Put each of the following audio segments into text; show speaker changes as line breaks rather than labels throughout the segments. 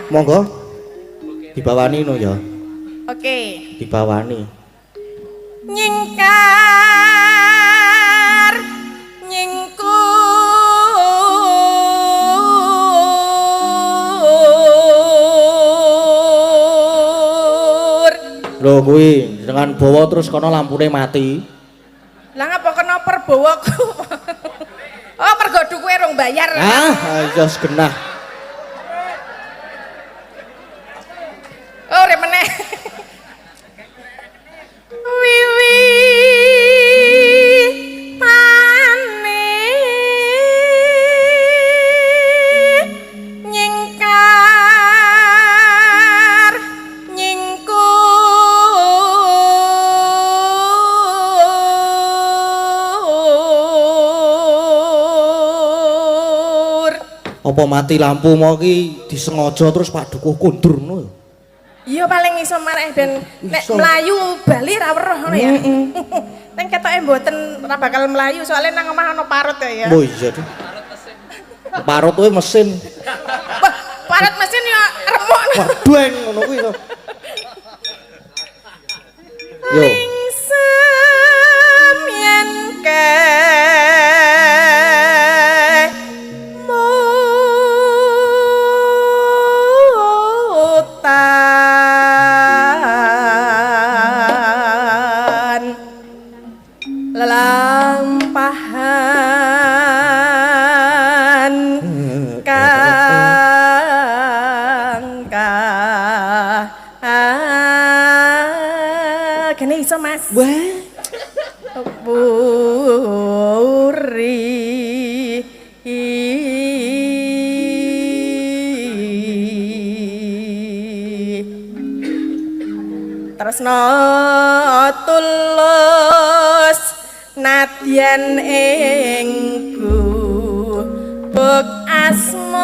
Monggo. Dibawani no ya.
Oke.
Dibawani.
Nyingkar nyingkur.
Lho kuwi dengan bawa terus kono lampune mati.
Lah ngapa kena perbawaku? Oh, mergo duwe rong bayar.
Ayo genah.
Oh, rek meneh. Wiwi tane nyingkar nyingkur.
Apa mati lampu mau ki disengaja terus Pak Dukuh kundur ngono.
Iya paling iso mareh ben nek
Iso.
mlayu bali ra weruh ngono ya. Ning ketoke mboten ra bakal mlayu soalnya nang omah ana parut ya.
Oh iya tuh. Parut kuwi mesin.
Wah, parut mesin ya remuk.
Wah, dueng ngono kuwi to. Yo.
Lingsem yen mutan lelampahan kene iso Mas.
Wah.
Puri tresno tulus nadyan ingku buk asmara.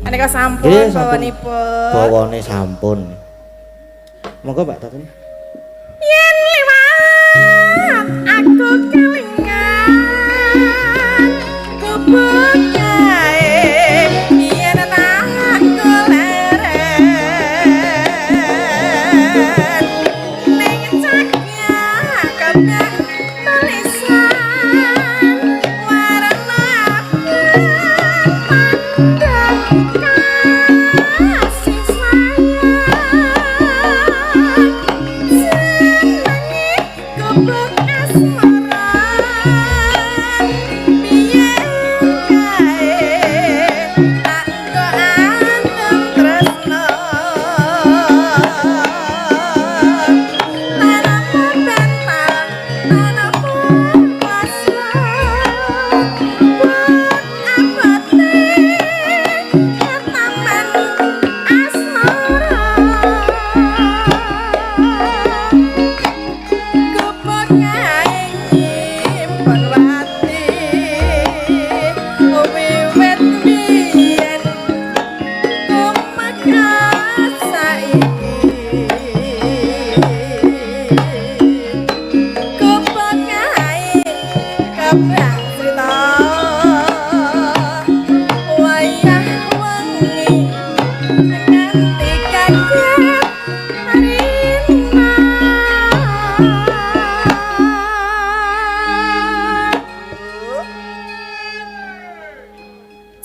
Aneka sampun
Nggih, sampun.
bawanipun.
Bawane sampun. Monggo Mbak Tatun.
Yen liwat aku kelingan gubuk kae yen tak goleren ning cakya kebak tulisan warna pandang kasih sayang gubuk asmara biyen kae tak keantem tresno tanpa bantal tanpa kuasa buat abadi taman asmara. Gubuknya nyimpen wati wiwit biyen kumakas saiki gubuknya kabeh crita wayah wengi nganti kaget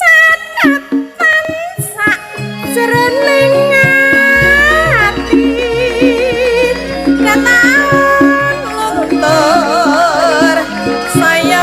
catatan sak jroning ati kataun luntur saya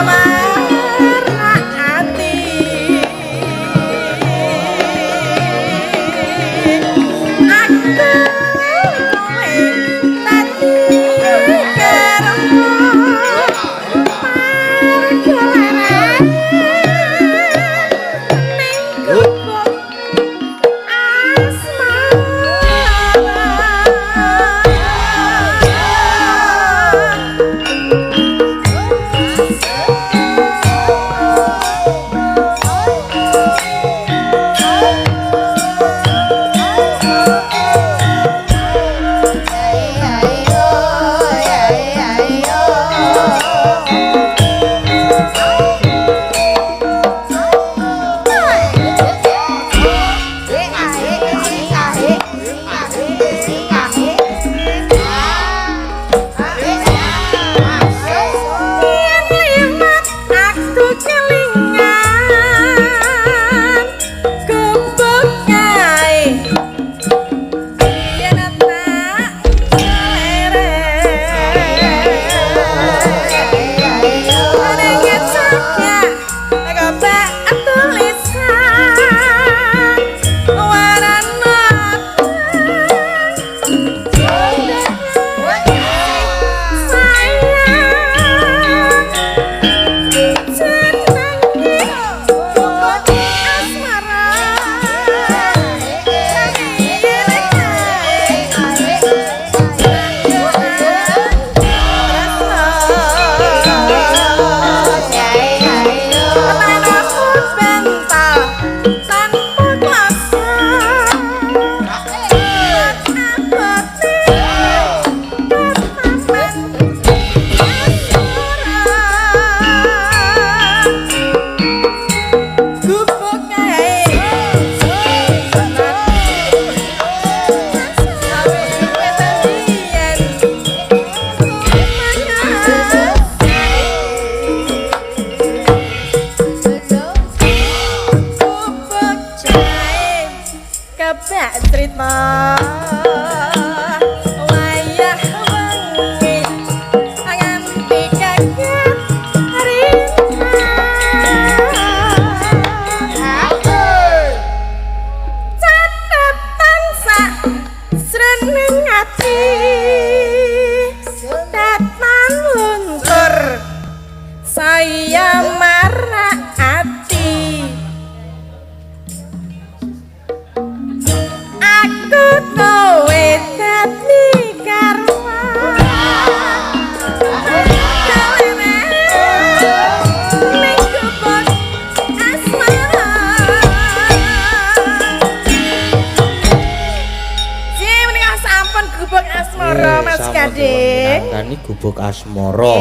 gak cerita wayah wengi nganti kaget catatan sak srening ati setan luntur saya marah hati aku kowe dadi karwan kowe ning gubuk asmara sing menika sampun gubuk asmara Mas Gading
Nangkani gubuk asmara.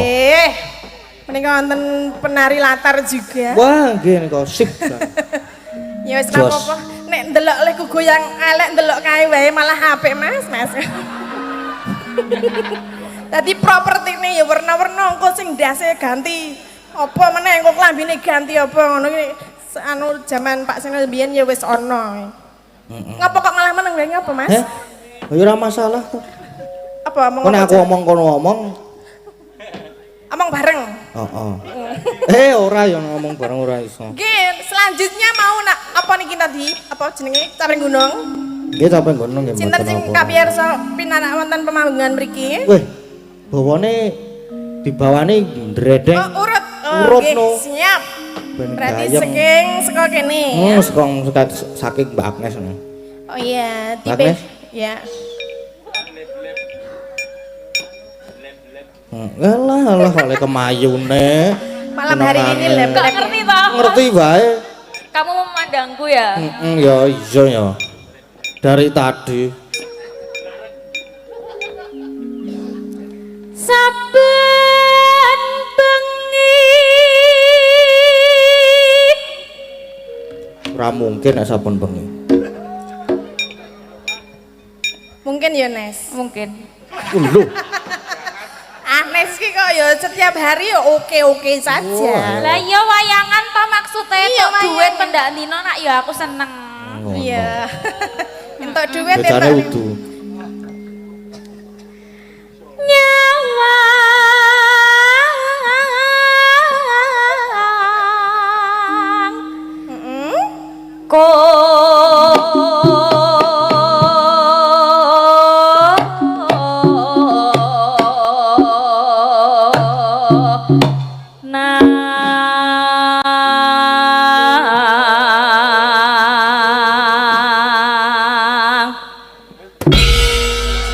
Menika wonten penari latar juga.
Wah, nggih nika sip.
Ya wis ora apa-apa. Nek ndelok lek goyang elek ndelok kae wae malah apik Mas. Dadi propertine ya warna-warna engko sing ndase ganti. Apa meneh engko klambine ganti apa ngono iki anu jaman Pak Senil biyen ya wis ana. Ngapa kok malah meneng wae apa Mas?
Ya ora masalah kok.
Apa omong
Kon aku omong kono omong.
Omong bareng.
Heeh. Ora ya ngomong bareng ora iso.
Nggih, selanjutnya mau nak apa niki tadi? Apa jenenge? Capring Gunung.
Nggih sampe ngono nggih.
Sinten sing kapiyarsa pinarak wonten pemanggungan mriki?
Weh, bawane dibawane ndredeng.
Oh, urut.
Urut
Nggih,
no.
siap.
Ben
Berarti
gayeng.
saking saka kene ya.
Saking Mbak Agnes.
Oh iya,
Mbak
tipe
Agnes?
ya.
Alah oleh kemayune.
Malam hari ini lem
Gak ngerti toh?
Ngerti wae.
Kamu memandangku ya?
Ya iya ya. Dari tadi.
Saben bengi
Ora mungkin nek saben bengi.
Mungkin ya Nes.
mungkin.
Lho.
Nes ki kok ya setiap hari ya oke-oke saja.
Lah iya wayangan toh maksudnya
Iya,
tok duit
wayangan.
pendak dino nak ya aku seneng.
Iya. Entuk duit
Becane
entuk.
udu.
Nyawa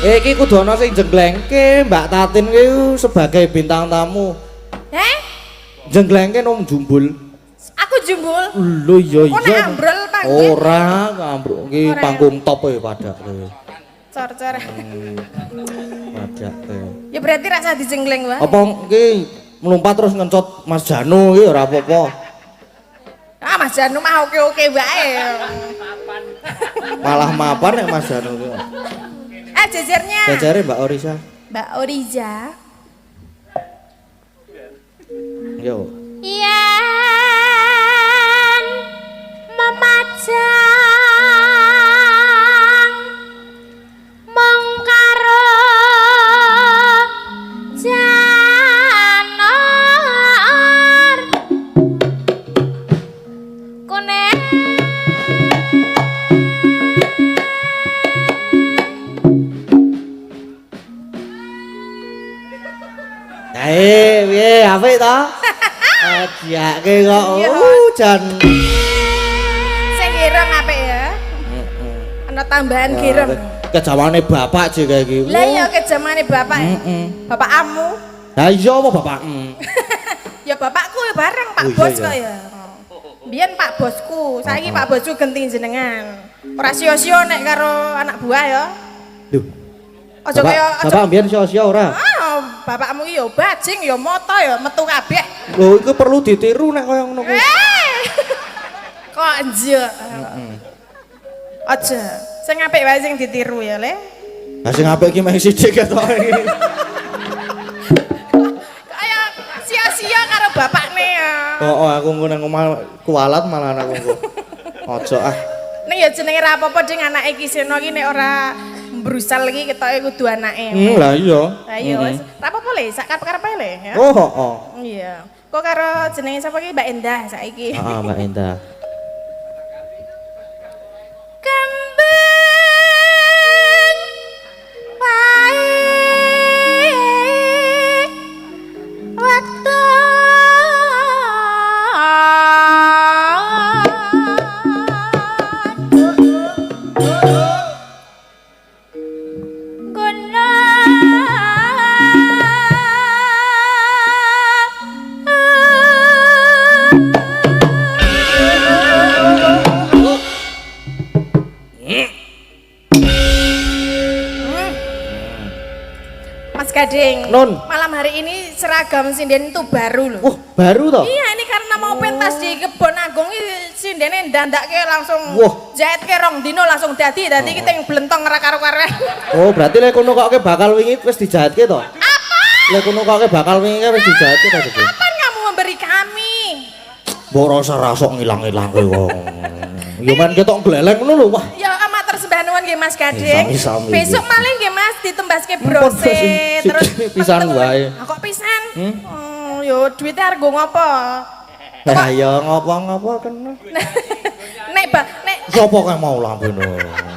Iki kudu ana sing jengglengke Mbak Tatin ki sebagai bintang tamu. Jengglengke nom jumbul.
Aku jumbul.
Lho iya
Kok nek
iya.
ambrol panggil.
Ora, ambruk iki
Ora.
panggung top e padake.
Cor-cor.
Padake.
Ya berarti rasa dijengleng wae.
Apa iki melompat terus ngencot Mas Janu iki ora apa-apa.
Ah Mas Janu mah oke-oke wae.
Malah mapan nek Mas Janu iki.
Jejernya.
Jajare Mbak Orisa.
Mbak Oriza.
Yo.
yen memajang mung karo janor kone
Piye apik to? Ajake kok hujan.
Sing ireng apik ya. Ana tambahan girem.
Kejawane bapak sih kayak iki.
Lah iya kejamane bapak. Bapak amu.
Lah iya apa bapakmu?
Ya bapakku ya bareng Pak
Oh, iya,
Bos
iya.
kok ya. Biyen Pak Bosku, saiki Pak Bosku genti jenengan. Ora sio-sio nek karo anak buah ya.
Duh.
Aja kaya
Bapak mbiyen sia-sia ora?
bapakmu iki ya bajing ya moto ya metu kabeh.
Lho iku perlu ditiru nek kaya ngono kuwi.
Kok njuk. Aja. Sing apik wae sing ditiru ya, Le.
Lah sing apik iki meh sithik ketoke iki.
Kaya sia-sia karo bapakne ya.
Oh, aku nggo nang omah kualat malah aku nggo. Aja ah.
Nek ya jenenge ra apa-apa ding anake iki Seno iki nek ora brusal iki ketoke kudu anake.
Lah iya.
Lah iya wis ra apa-apa le, sak karep-karepe le ya.
Oh, heeh.
Iya. Kok karo jenenge sapa iki Mbak Endah saiki.
Heeh, Mbak Endah.
Kembang wae wektu
Mas Gading.
Nun.
Malam hari ini seragam sinden itu baru loh.
Wah, baru toh?
Iya, ini karena mau pentas di Kebon Agung ini sindene ndandake langsung
Wah.
jahitke rong dino langsung dadi kita yang blentong ora karo-karo.
Oh, berarti lek kono kok bakal wingi wis dijahitke to? Apa? Lek kono kok bakal wingi wis dijahitke to, Dek?
Kapan kamu memberi kami?
Mbok rasa ngilang-ilangke wong. Yo men ketok gleleng ngono lho, wah.
Ya amatur sembah nuwun nggih Mas Gading.
Sami-sami.
Besok maling nggih Mas ditembaske
Ampun,
brose
sing-
terus
pisan wae.
Ah, kok pisan? Yo duitnya arep nggo ngopo?
Lah ya ngopo-ngopo kena.
Nek
Sopo kae mau lampene?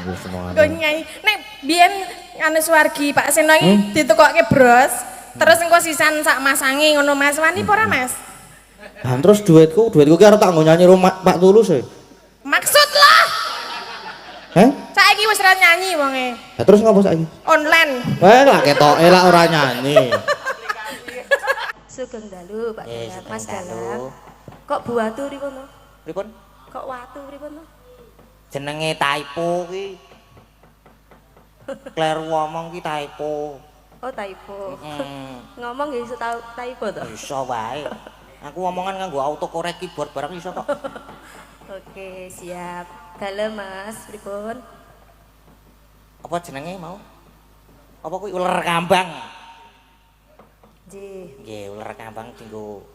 Wis semono.
Kok nyai, nek biyen anu Suwargi Pak Seno iki ditukokke bros, terus engko sisan sak masangi ngono Mas. Wani apa ora Mas?
Dan terus duitku ki arep tak nggo nyanyi rumah Pak Tulus e.
Maksud lah,
Heh?
saiki wis ora nyanyi wonge.
Lah terus ngopo saiki?
Online.
Lah ketoke lah ora nyanyi.
Sugeng dalu Pak Galang,
sugeng
Mas
dalu.
Galang. Kok buatu pripun to?
Pripun?
Kok watu pripun to?
Jenenge typo ki. Kler ngomong ki typo.
Oh, typo.
Heeh.
Ngomong nggih iso tau typo to?
Iso wae. Aku ngomongan nganggo autocorrect keyboard barang iso kok.
Oke, siap. Dalem Mas, pripun?
Apa jenenge mau? Apa kuwi ular kambang?
Nggih.
Nggih, ular kambang dienggo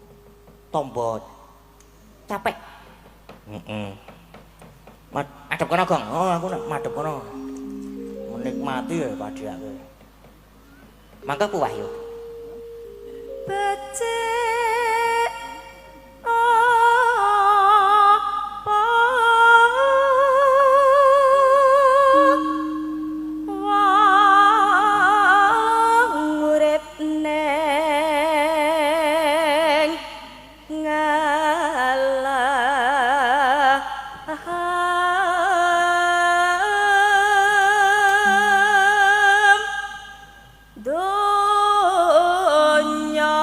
tombo capek. Heeh. Madhep kono, Gong. Oh, aku nak madhep kono. Menikmati ya padhake. Mangga ku wahyu.
Becik wong urip neng ngalam donya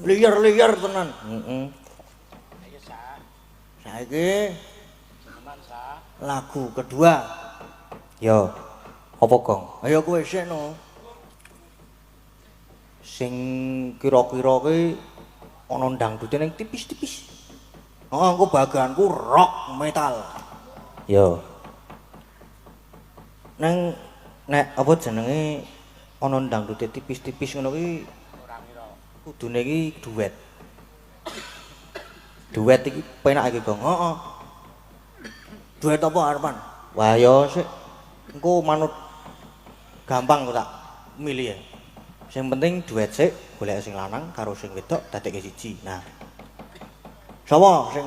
liar tenan. Heeh. Saiki lagu kedua. Yo, apa Gong? Ayo kowe sik no. Sing kira-kira ki ana dangdute ning tipis-tipis. Oh, engko baganku rock metal. Yo. Nek apa jenenge ana dangdute tipis-tipis ngono ki kudune iki duet. Duet iki penak iki, Gong. Heeh. Duet apa arepan? Wah, ya sik engko manut gampang kok tak milih ya. Sing penting duet sik, golek sing lanang karo sing wedok dadekke siji. Nah. Sapa sing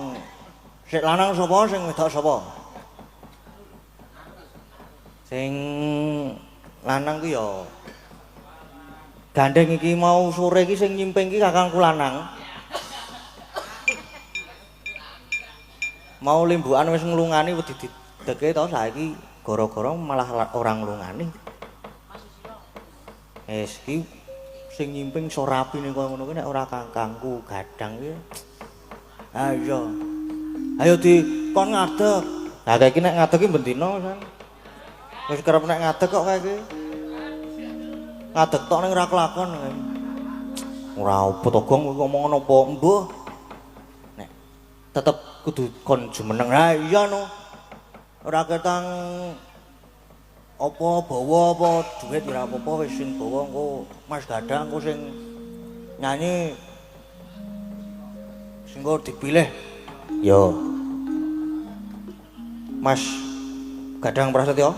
lanang sapa, sing wedok sapa? Sing lanang ku ya gandeng iki mau sore iki sing nyimping iki kakangku lanang. Mau limbukan wis nglungani wedi dideke to saiki gara-gara malah orang nglungani. Iki sing nyimping iso rapi ning koyo ngono kuwi nek ora kakangku gadang iki. Ayo. Ayo kon ngadeg. Lah kaya iki nek ngadeg iki bendina san. Wis kerep nek ngadeg kok kaya iki. Ngadeg tok ning ora kelakon. Ora opo to Gong ngomong apa mbuh. Nek tetep kudu kon jumeneng. Ha iya no. Ora ketang apa bawa apa duit ora apa-apa wis sing bawa engko Mas Gadang engko sing nyanyi sing kok dipilih. Yo. Mas Gadang Prasetyo.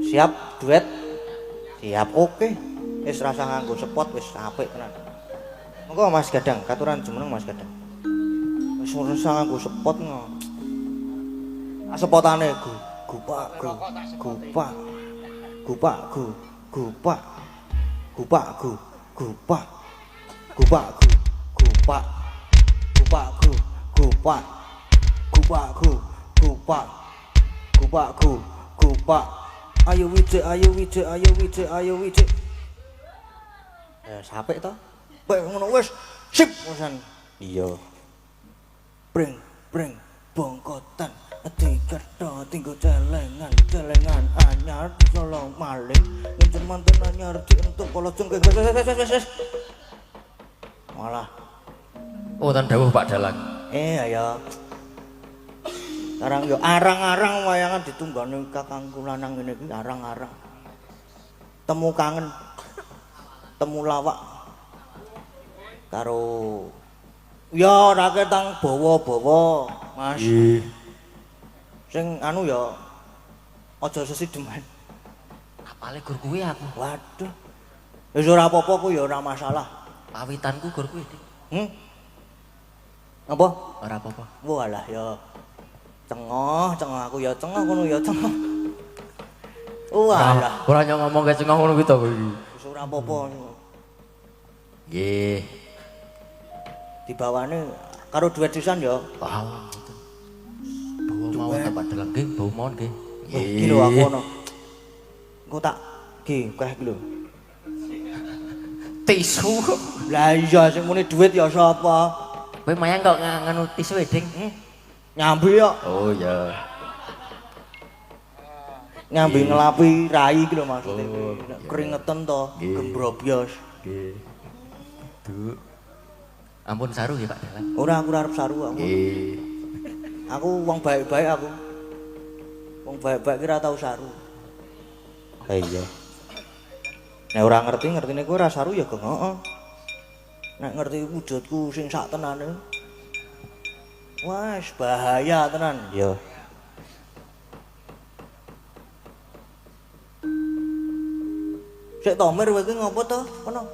Siap duet? Siap oke. Wis rasa nganggo spot wis apik tenan. Monggo Mas Gadang, katuran jumeneng Mas Gadang. Wis rasa nganggo spot ngono. Sepotane gupak gupak gupak gupak gupak gupak gupak gupak gupak gupak gupak gupak gupak gupak ayo wije ayo wije ayo wije ayo wije sampai to bae ngono wis sip wisan iya breng breng bongkotan Tikerto tinggo celengan anyar solo maling ngencen manten anyar dientuk kala cengkeh wes malah
wonten dawuh Pak Dalang
ayo arang yo arang-arang wayangan ditunggone kakangku lanang ngene iki arang-arang temu kangen temu lawak karo ya ora ketang bawa-bawa Mas sing anu ya aja sesideman
apale gur kuwi aku
waduh wis ora apa-apa ku ya ora masalah
pawitanku gur kuwi
apa
ora apa-apa
walah ya cengah aku ya cengah ngono ya cengah walah
ora nyong ngomong ke cengah ngono kuwi to iki
wis ora apa-apa
nggih
dibawane karo duet sisan ya
mau tempat dalang nggih, bau mawon nggih.
Iki lho aku ono. Engko tak nggih kae iki lho.
Tisu.
Lah iya sing muni duit ya sapa?
Kowe mayang kok nganu tisu Ding?
Nyambi kok.
Oh iya.
Nyambi ngelapi rai iki lho maksude. Keringetan to, gembrobyos.
Nggih. Duh. Ampun saru ya Pak Dalang.
Ora aku arep saru aku.
Nggih.
Aku wong baik-baik aku. Wong baik-baik ki ora tau saru. Ha iya. Nek ora ngertine kowe ora saru ya Gong, heeh. Nek ngerti wujudku sing sak tenane. Wah, bahaya tenan. Ya. Sik to mir kowe ki ngopo to? Kono.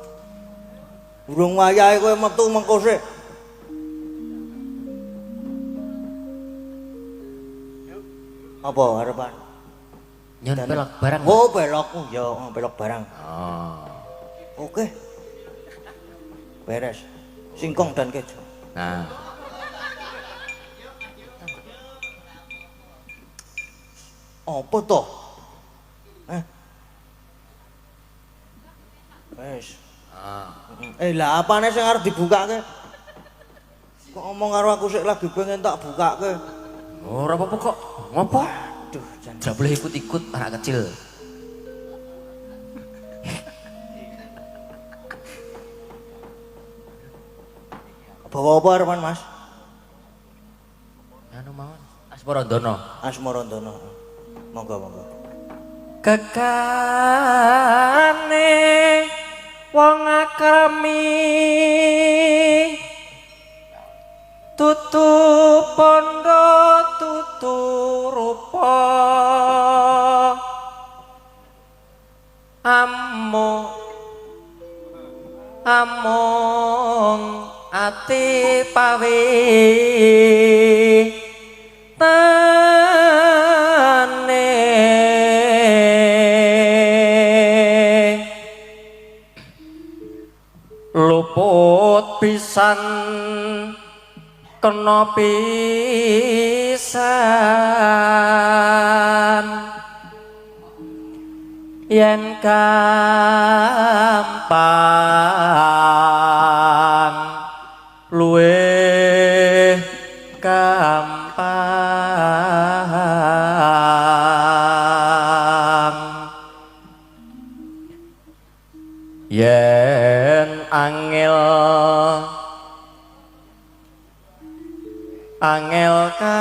Burung wayahe kowe metu mengko sik. Apa harapan?
Nyon belok barang.
Oh, belok. Ya, belok barang.
Oh.
Oke. Beres. Singkong dan keju.
Nah.
Apa toh? Wes. Lah apane sing arep dibukake? Kok ngomong karo aku sik lagi pengen tak bukake.
Ora apa-apa kok. Ngopo?
Aduh, jan.
Gak boleh ikut-ikut anak kecil.
Bawa apa arepan, Mas?
Anu mawon. Asmarandono.
Asmarandono. Monggo.
Kekane wong akrami tutu pondo tutu rupa among ati pawe luput pisan kena pisan yen gampang luwih gampang yen angel ka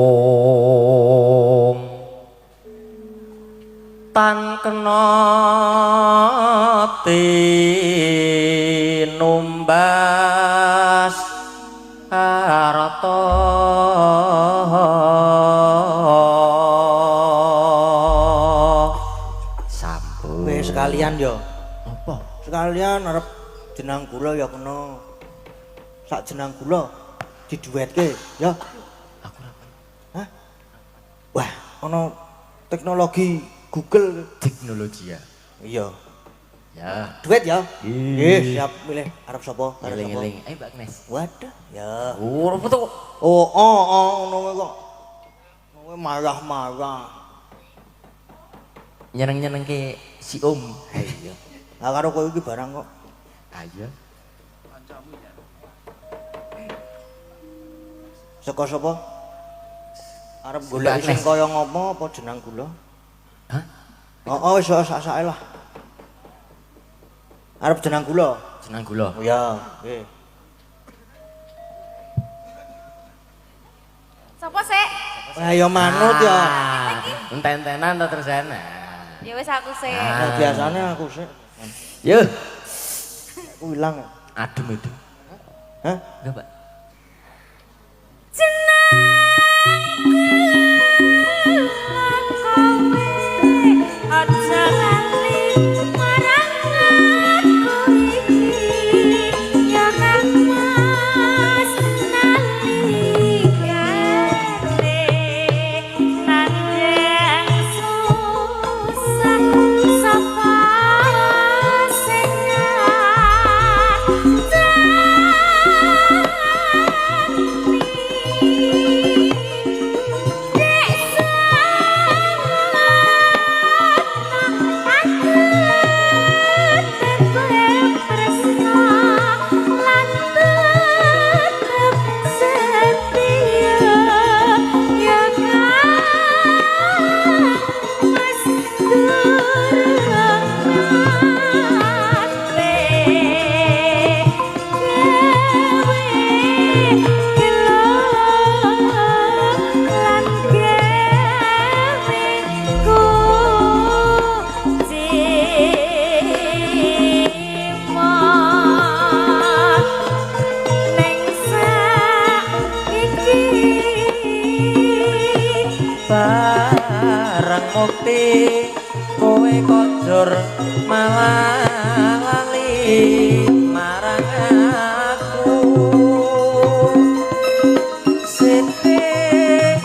langkung tan kena tinumbas harta sampun
Wis sekalian yo.
apa
Sekalian arep jenang kula ya kena. Sak jenang kula diduetke ya.
aku ora
Hah? Wah, ana teknologi Google.
teknologi ya
Iya.
ya
Duet ya.
Ih.
Nggih, siap milih arep sapa? Arep sapa?
eling-eling ayo Mbak Agnes
Waduh, ya.
ora foto
Ngono kok. Kowe marah-marah.
nyeneng-nyeneng ke si Om iya
Lah karo kowe iki barang kok.
ayo
Saka sapa? Arep
Mbak
golek sing
Agnes.
kaya ngopo apa jenang kula?
hah
Oh, wis sak-sake lah. Arep jenang kula.
jenang gula
Oh ya, nggih.
Sopo sik?
Wah, ya manut ya.
enten-entenan to terus ana
Ya wis aku sik.
Nah, biasane aku sih.
yo
Aku ilang.
adem itu
Hah?
enggak Pak
Aja lali marang aku iki ya Kang Mas nalikane nandang susah sapa sing
barang mukti kowe kojor malah lali marang aku sithik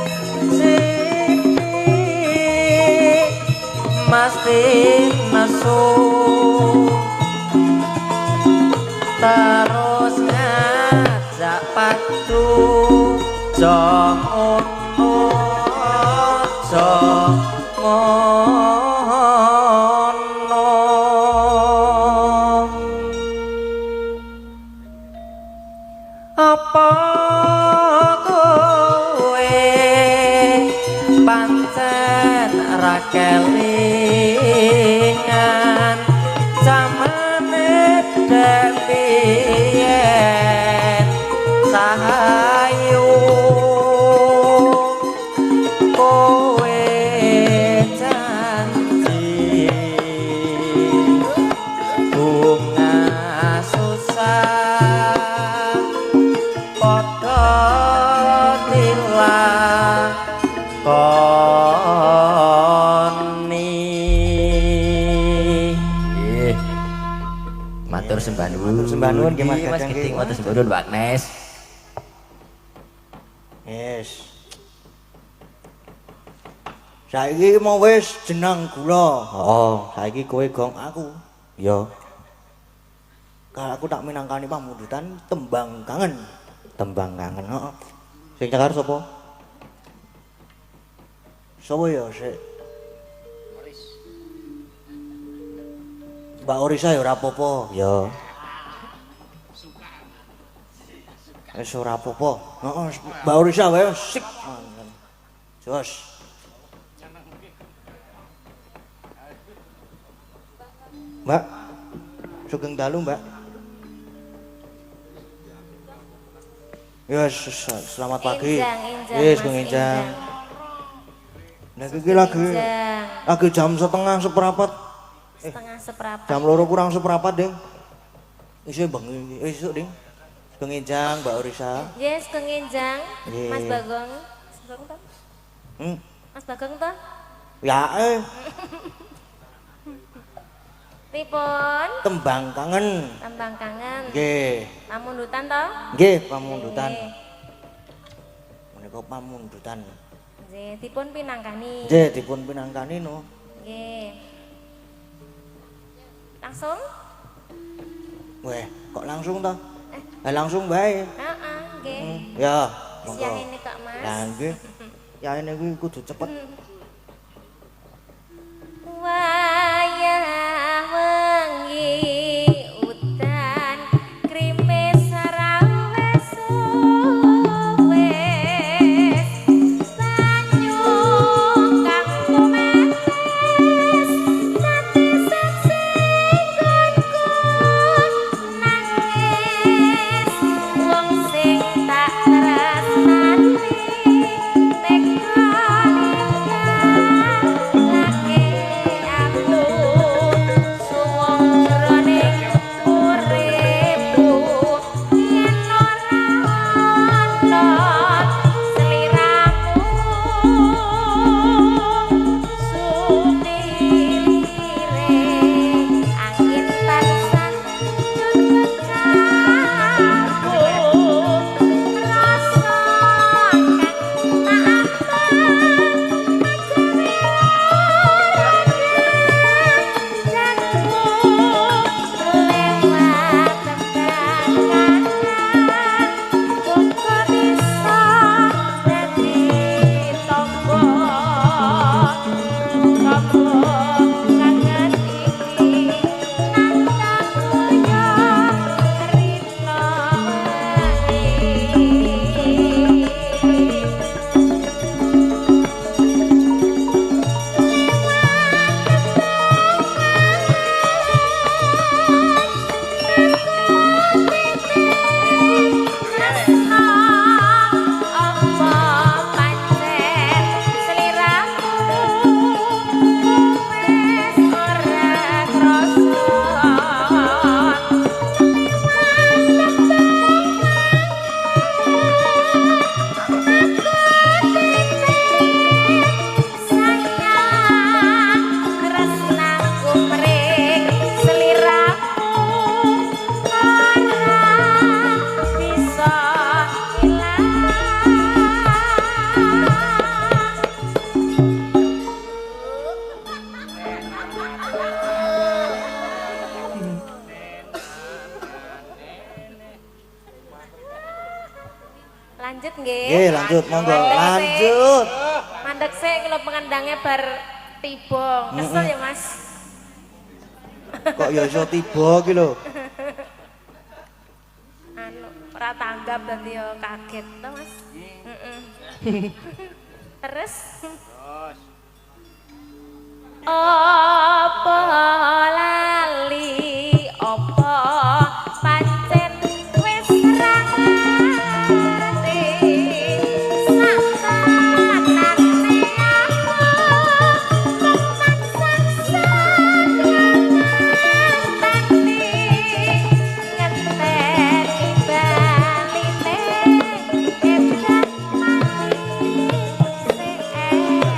mesti nesu terus ngajak
aja ngono apa kowe pancen ra kelingan zamane dhewe sahayu kowe janji bunga susah padha dilakoni.
Nggih. Matur sembah nuwun.
Matur sembah nuwun nggih Mas
Mas
Gadang,
Giting,
nggih.
matur sembah nuwun Pak Agnes.
Yes. Saiki mau wis jeneng kula. Heeh, saiki kowe gong aku. Ya. Kalau aku tak minangkani pamundutan tembang kangen. Tembang kangen, heeh. Sing cekar sapa? Sapa ya sik? Mbak Orisa ya ora apa-apa. Ya. Wis ora apa-apa. Heeh, Mbak Orisa wae sik. Jos. Mbak, sugeng dalu, Mbak. Ya, selamat pagi. Yes, Bang Enjang. Nah, iki lagi jam setengah seperempat.
Setengah seperempat.
Jam 2 kurang seperempat, Ding. Isih Bang, esuk, Ding. Bang Enjang, Mbak Orisa.
Yes, kengenjang.
Nggih.
Mas Bagong. Mas Bagong toh? Mas Bagong toh?
Ya,
Pripun?
tembang kangen.
Tembang kangen.
Nggih.
Pamundutan toh?
Nggih, pamundutan.
Nggih.
Menika pamundutan.
Nggih, dipun pinangkani.
Nggih, dipun pinangkani no.
Nggih. Langsung?
Weh, kok langsung toh? Langsung bae.
Heeh, nggih.
Ya,
Siang
monggo.
ini kok, Mas.
Lah nggih. Ya ini kuwi kudu cepet.
Wayah wengi udan krimis rawes wes banyu kang kumenes dadi seksi gonku nangis wong sing tak tresnani teka ninggal
lanjut monggo lanjut.
Mandek sik kalau pengendangnya bar tiba. Kesel ya Mas.
Kok ya iso tiba ki lho.
Anu ora tanggap dadi yo kaget to Mas. Terus apa lali apa pancen wis ra ngerti saksanane aku memaksa ngenteni baline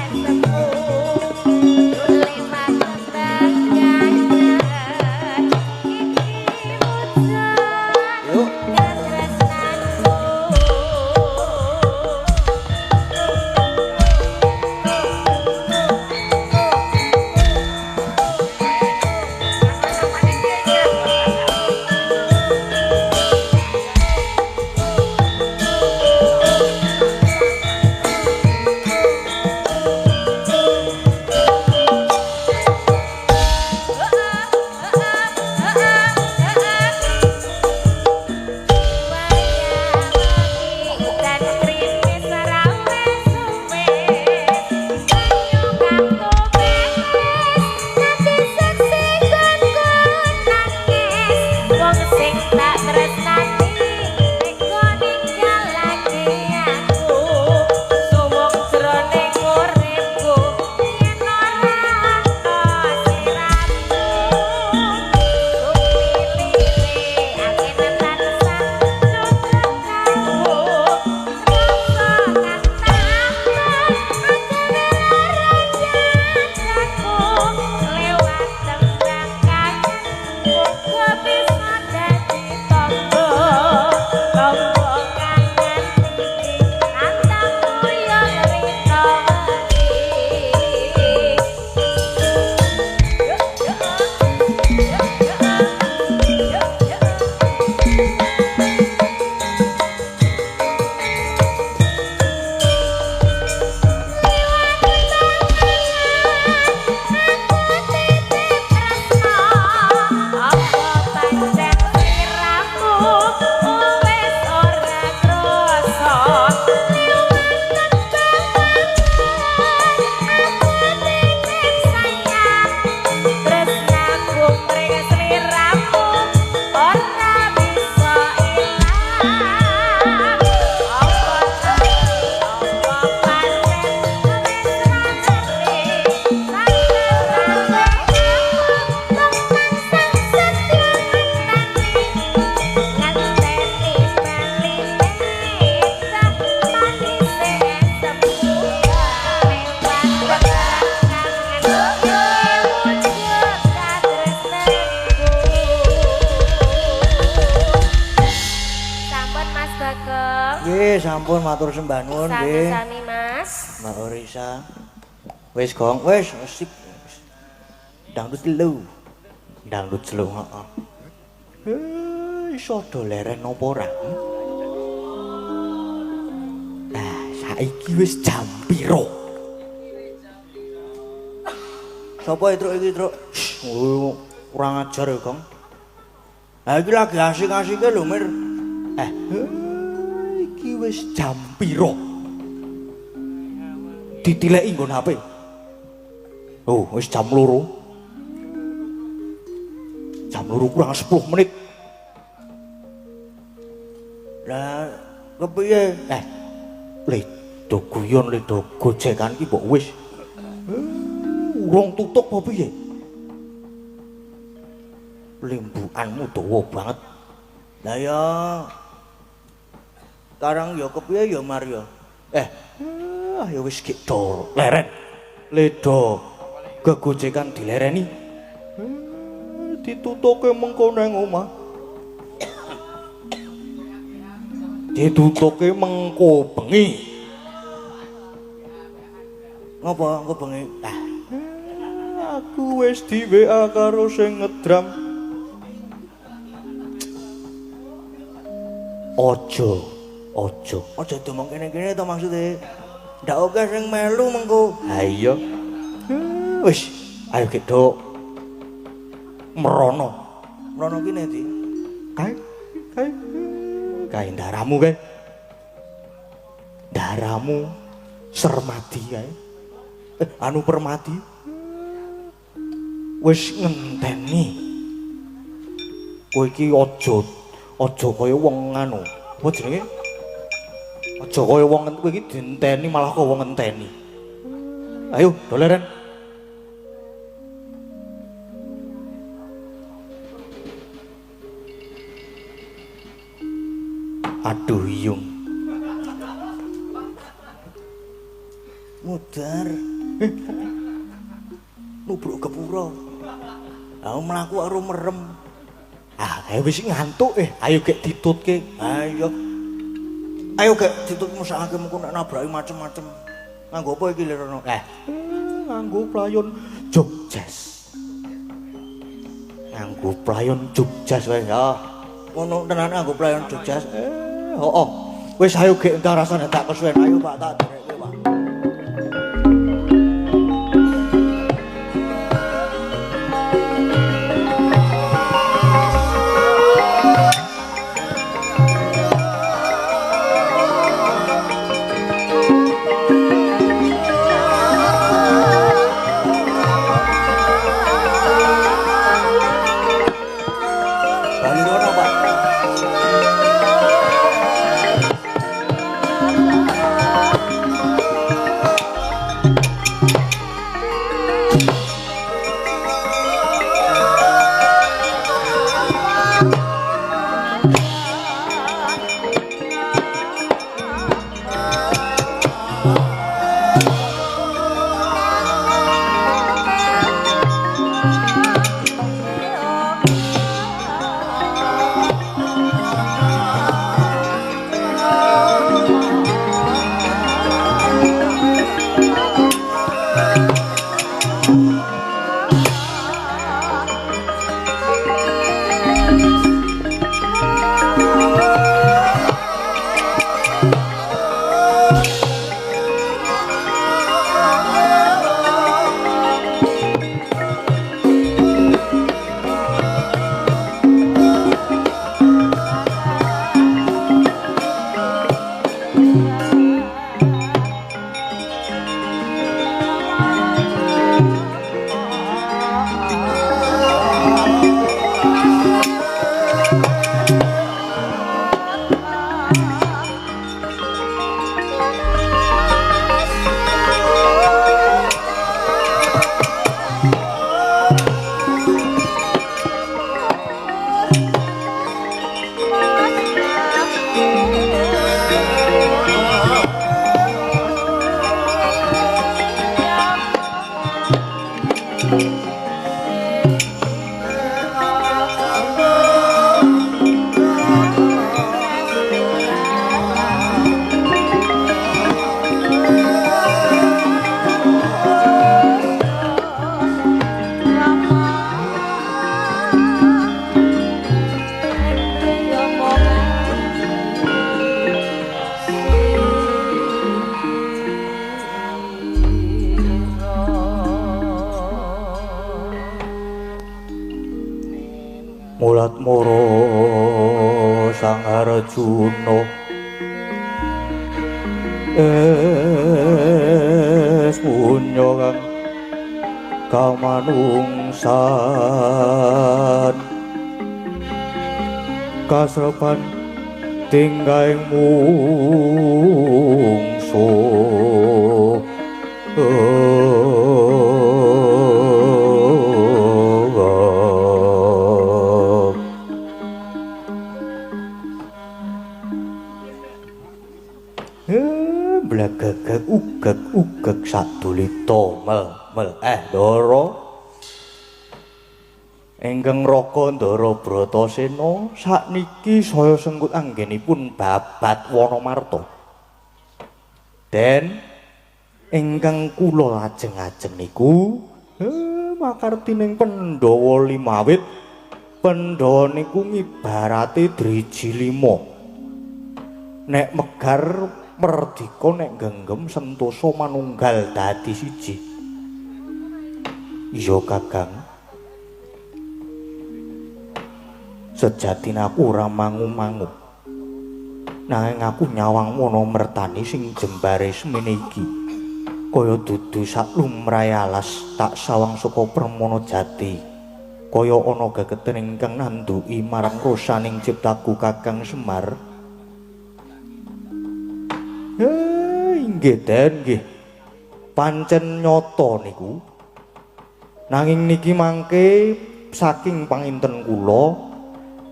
edan
Nggih, sampun matur sembah nuwun nggih.
Sami Mas.
Mbak Orisa. Wis Gong, wis sip. Dangdut telu. Dangdut telu, heeh. Iso do leren napa ora? Nah, saiki wis jam piro? Sapa Truk iki, Truk? Oh, kurang ajar ya, Gong. Ha iki lagi asik-asike lho, Mir. Iki wis jam piro? Ditileki nggon HP. Oh, wis jam 2. Jam 2 kurang 10 menit. Lah, kepiye? Le do guyon le do gojekan ki mbok wis. Urung tutuk apa piye? Limbukanmu dawa banget. Lah ya sekarang ya kepiye ya Mario? Ya wis gek do leren. Le do gegojekan dilereni. Ditutuke mengko nang omah. Ditutuke mengko bengi. Ngapa engko bengi? Aku wis di WA karo sing ngedram. Ojo Aja domong kene-kene to maksude. Ndak oke sing melu mengko. Ha iya. Wis, ayo Gek Dok. Merono. Merono ki ndi? Kae ndaramu kae. Daramu Sermadi kae. Anu Permadi. Wis ngenteni. Kowe iki aja kaya wong anu. Apa jenenge? Aja kaya wong kowe iki dinteni malah kok wong ngenteni. Ayo, doleren. Aduh yung. Mudar. Nubruk kepura. Aku mlaku karo merem. Wis ngantuk ayo Gek ditutke. Ayo. Ayo Gek ditut mesake mengko nek nabraki macem-macem. Nganggo apa iki Lirono? Nganggo playon Jogjas. Nganggo playon Jogjas wae ya. Ngono tenan nganggo playon Jogjas. Heeh. Wis ayo Gek entar rasane tak kesuwen. Ayo Pak tak derekke Pak. Mulat moro Sang Arjuna punya kang kamanungsan kasrepan tinggaing mungsu blagagag ugag sadulita mel Ndara ingkang Raka Ndara Bratasena sakniki saya sengkut anggenipun babat Wanamarta den ingkang kula lajeng-ajeng niku makartining Pandhawa limawit Pandhawa niku ngibarate driji 5 nek megar merdika nek genggem sentosa manunggal dadi siji. Iya Kakang. Sejatine aku ora mangu-mangu. Nanging aku nyawang mono mertani sing jembare semene iki. Kaya dudu sak lumrahe alas tak sawang saka permana jati. Kaya ana gegeten ingkang nanduki marang rosaning ciptaku Kakang Semar. Inggih Den nggih. Pancen nyata niku. Nanging niki mangke saking panginten kula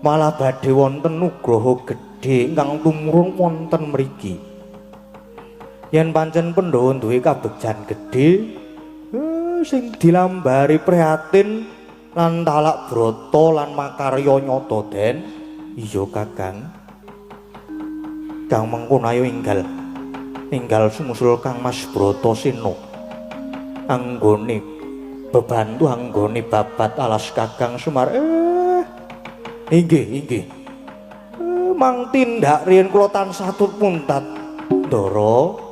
malah badhe wonten nugraha gedhe ingkang tumurun wonten mriki. Yen pancen Pandhawa duwe kabegjan gedhe sing dilambari prihatin lan talak brata lan makarya nyata Den. Iya Kakang. Kang mengkono ayo enggal sumusul Kang Mas Bratasena anggone bebantu anggone babat alas Kakang Semar. Inggih. Mang tindak riyen kula tansah tut muntat. Ndara.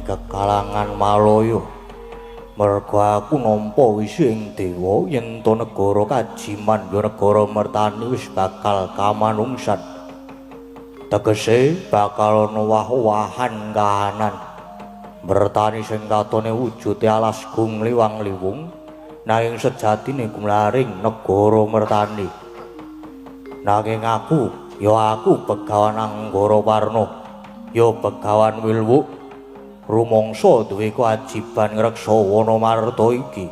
Kekalangan Malaya merga aku nampa wisi ing dewa yen to negara Kajiman ya negara mertani wis bakal kamanungsan tegese bakal ana wah-wahan kahanan mertani sing katone wujude alas gung liwang-liwung nanging sejatine kumlaring negara mertani nanging aku begawan Anggara Warna ya begawan Wilwuk rumangsa duwe kewajiban ngreksa wana marta iki.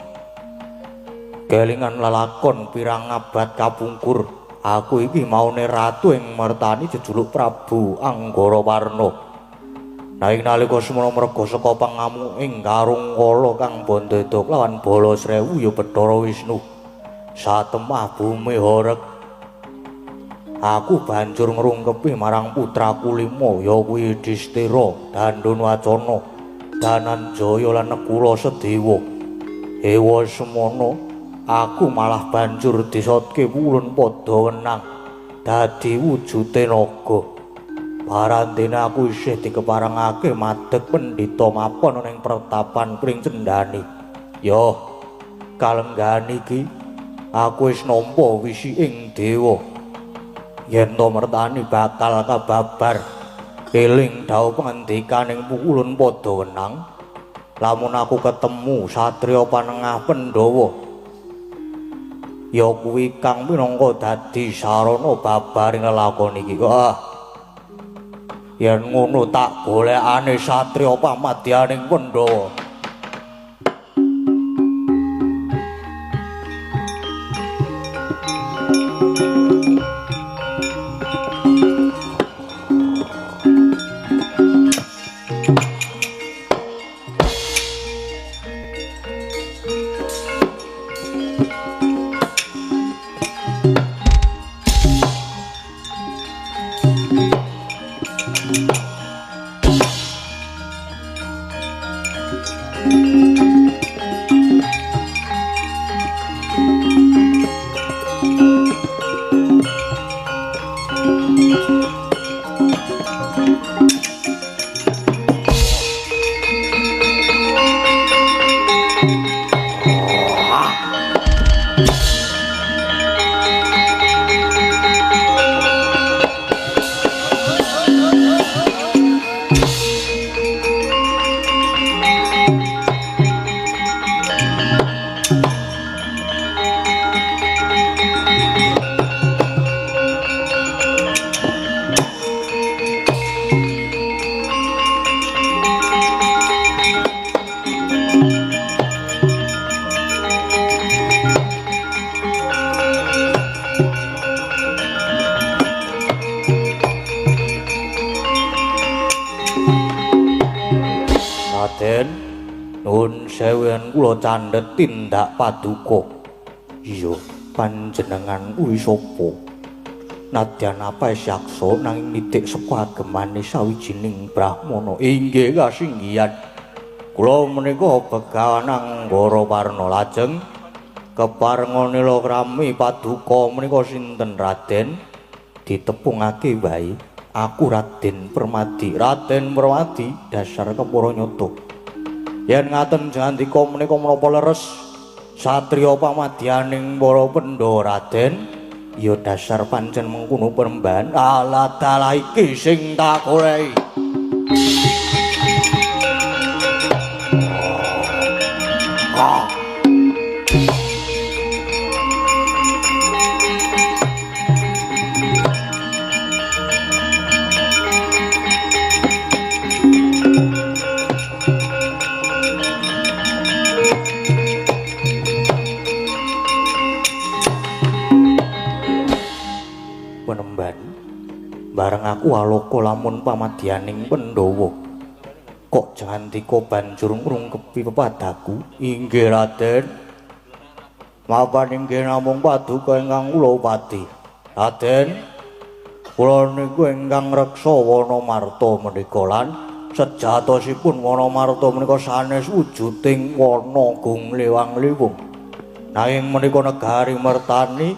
Kelingan lelakon pirang abad kapungkur, aku iki maune ratu ing mertani jejuluk Prabu Anggara Warna. Nanging nalika semana merga saka pangamu ing Karung Kala kang Bandada lawan Bala Srewu ya Bathara Wisnu. Satemah bumi horeg. Aku banjur ngrungkepi marang putraku lima ya kuwi Yudhistira, Dandunwacana, Dananjaya lan Nekula Sedewa. Ewa semono aku malah banjur disotke wulun padha wenang dadi wujude naga. Parantene aku isih dikeparengake madeg pendhita mapon ning pertapan Pring Cendani. Yo, kalenggan iki aku wis nampa wisi ing dewa. Yen to mertani bakal kababar eling dawuh pangendikaning pukulun padha wenang. Lamun aku ketemu satriya panengah Pandhawa, ya kuwi kang minangka dadi sarana babaring lelakon iki. Yen ngono tak golekane satriya pamadyaning Pandhawa. Kula candhet tindak paduka. Iya, panjenengan kuwi sapa? Nadyan apa syaksa nanging nitik saka agemane sawijining brahmana. Inggih kasinggihan. Kula menika Begawan Anggara Warna lajeng keparenga nilakrami paduka menika sinten Raden? Ditepungake wae. Aku Raden Permadi. Raden Permadi dasar kepara nyata. Yen ngaten jandika menika menapa leres satriya pamadyaning para Pandhawa Raden, ya dasar pancen mengkono perembahan. Alah dalah iki sing tak goleki. Bareng aku alaka lamun pamadyaning Pandhawa. Kok jandika banjur ngrungkepi pepadaku. Inggih Raden. Mapan inggih namung paduka ingkang kula upati. Raden, kula niku ingkang reksa Wanamarta menika lan sejatosipun Wanamarta menika sanes wujuding wana gunglewang-lewung. Nanging menika negari Mertani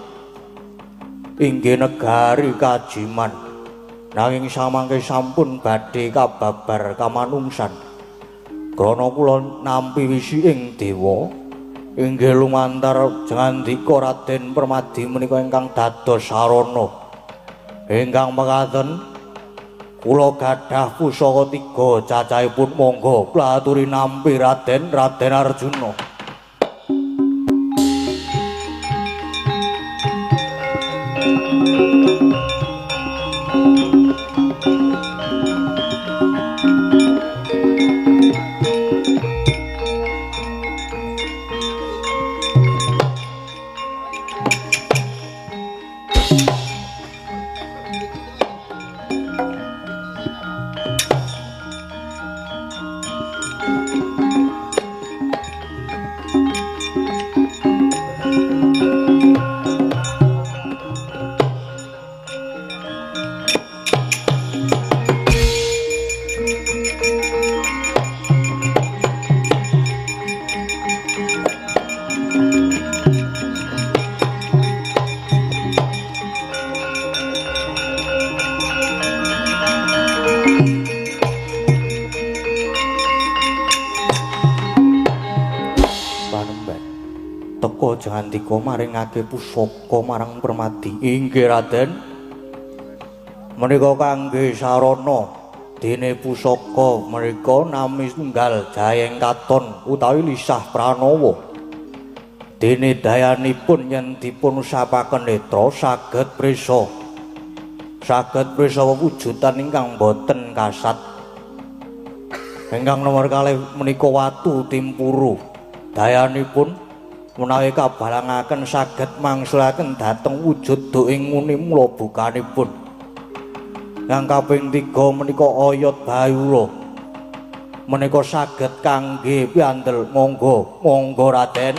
inggih negari kajiman. Nanging samangke sampun badhe kababar kamanungsan. Krana kula nampi wisi ing dewa, inggih lumantar jandika Raden Permadi menika ingkang dados sarana. Ingkang mekaten kula gadah pusaka 3 cacahipun monggo kula aturi nampi Raden Arjuna. teka jangandika maringake pusaka marang Permadi. Inggih Raden. Menika kangge sarana dene pusaka menika nami tunggal Jayeng Katon utawi Lisah Pranawa. Dene dayanipun yen dipun usapaken netra saged prisa. Saged prisa wujudan ingkang boten kasat. Ingkang nomor kalih menika watu timpuru. Dayanipun menawi kabalangaken saged mangsulaken dhateng wujud doing muni mula bukanipun. Yang kaping 3 menika Oyot Bayura. Menika saged kangge piandel monggo Raden.